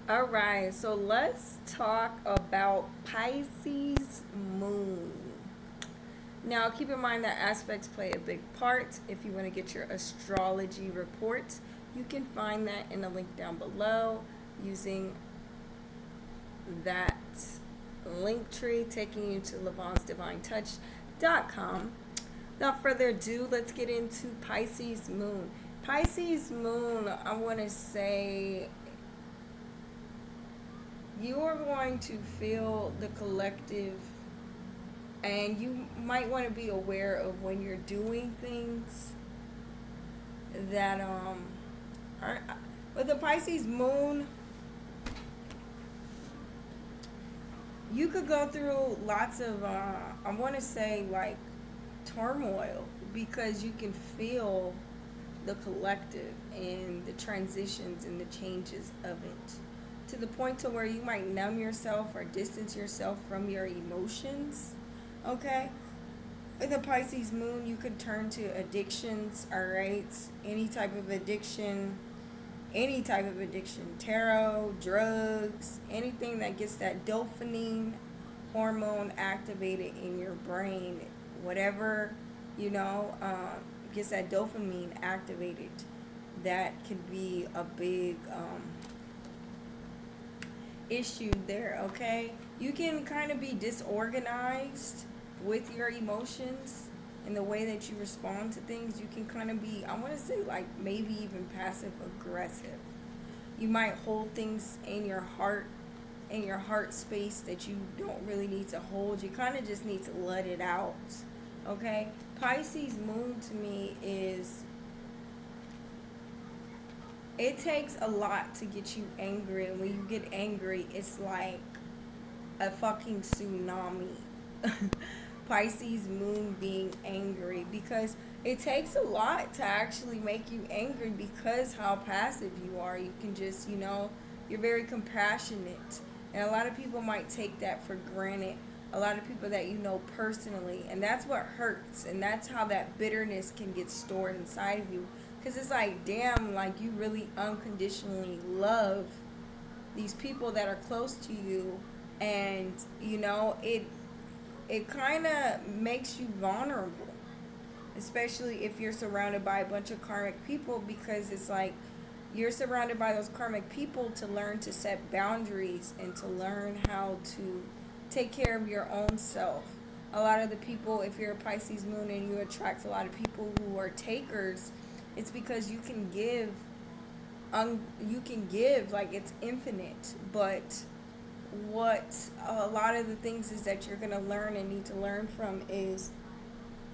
All right, so let's talk about Pisces moon. Now, keep in mind that aspects play a big part. If you want to get your astrology report, you can find that in a link down below using that link tree taking you to LavonsDivineTouch.com. Without further ado, let's get into Pisces moon. Pisces moon, I want to say you are going to feel the collective, and you might want to be aware of when you're doing things that are with the Pisces moon. You could go through lots of I want to say like turmoil, because you can feel the collective and the transitions and the changes of it, to the point to where you might numb yourself or distance yourself from your emotions. Okay, with the Pisces moon, you could turn to addictions. All right, any type of addiction, any type of addiction, tarot, drugs, anything that gets that dopamine hormone activated in your brain, whatever, you know, gets that dopamine activated, that could be a big issue there. Okay, you can kind of be disorganized with your emotions and the way that you respond to things. You can kind of be, I want to say, like maybe even passive aggressive. You might hold things in your heart space that you don't really need to hold. You kind of just need to let it out. Okay, Pisces moon to me is, it takes a lot to get you angry, and when you get angry, it's like a fucking tsunami. Pisces moon being angry, because it takes a lot to actually make you angry, because how passive you are. You can just, you're very compassionate. And a lot of people might take that for granted. A lot of people that you know personally. And that's what hurts. And that's how that bitterness can get stored inside of you. Because it's like, damn, like you really unconditionally love these people that are close to you. And, it kind of makes you vulnerable, especially if you're surrounded by a bunch of karmic people, because it's like you're surrounded by those karmic people to learn to set boundaries and to learn how to take care of your own self. A lot of the people, if you're a Pisces moon and you attract a lot of people who are takers, it's because you can give, like it's infinite. But what a lot of the things is that you're going to learn and need to learn from is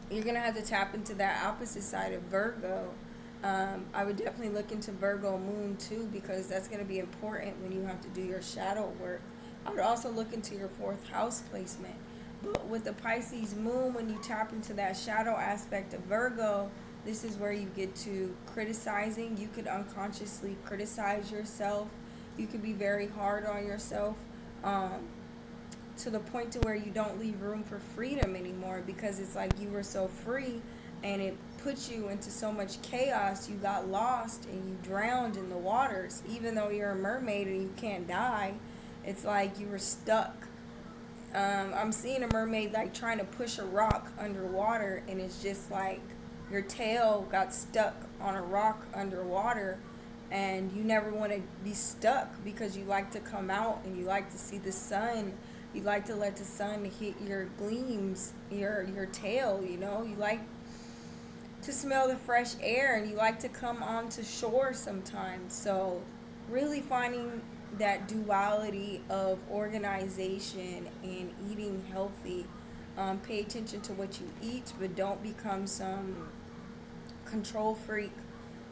you're going to have to tap into that opposite side of Virgo. I would definitely look into Virgo moon too, because that's going to be important when you have to do your shadow work. I would also look into your fourth house placement. But with the Pisces moon, when you tap into that shadow aspect of Virgo, this is where you get to criticizing. You could unconsciously criticize yourself. You could be very hard on yourself, to the point to where you don't leave room for freedom anymore, because it's like you were so free and it put you into so much chaos. You got lost and you drowned in the waters. Even though you're a mermaid and you can't die, it's like you were stuck. I'm seeing a mermaid like trying to push a rock underwater, and it's just like your tail got stuck on a rock underwater. And you never want to be stuck, because you like to come out and you like to see the sun. You like to let the sun hit your gleams, your tail. You like to smell the fresh air, and you like to come onto shore sometimes. So really finding that duality of organization and eating healthy. Pay attention to what you eat, but don't become some control freak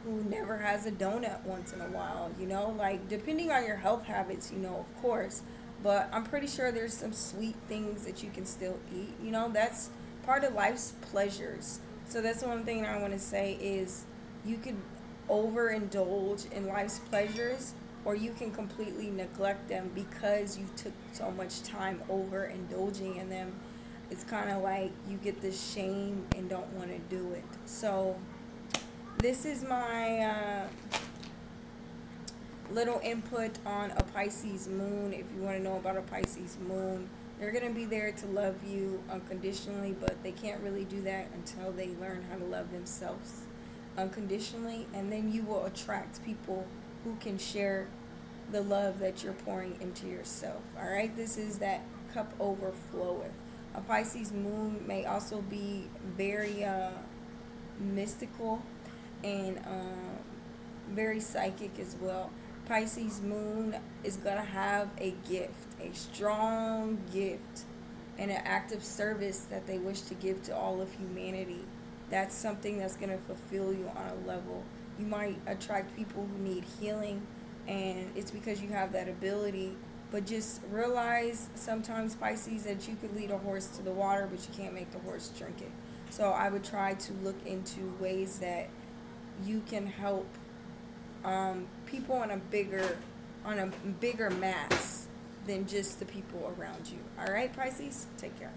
who never has a donut once in a while. Like depending on your health habits, of course. But I'm pretty sure there's some sweet things that you can still eat. That's part of life's pleasures. So that's one thing I want to say is you could overindulge in life's pleasures, or you can completely neglect them because you took so much time overindulging in them. It's kind of like you get this shame and don't want to do it. So this is my Little input on a Pisces moon. If you want to know about a Pisces moon, they're going to be there to love you unconditionally, but they can't really do that until they learn how to love themselves unconditionally. And then you will attract people who can share the love that you're pouring into yourself. All right, this is that cup overfloweth. A Pisces moon may also be very mystical and very psychic as well. Pisces moon is going to have a gift, a strong gift, and an act of service that they wish to give to all of humanity. That's something that's going to fulfill you on a level. You might attract people who need healing, and it's because you have that ability. But just realize sometimes, Pisces, that you could lead a horse to the water, but you can't make the horse drink it. So I would try to look into ways that you can help people on a bigger mass than just the people around you. All right, Pisces, take care.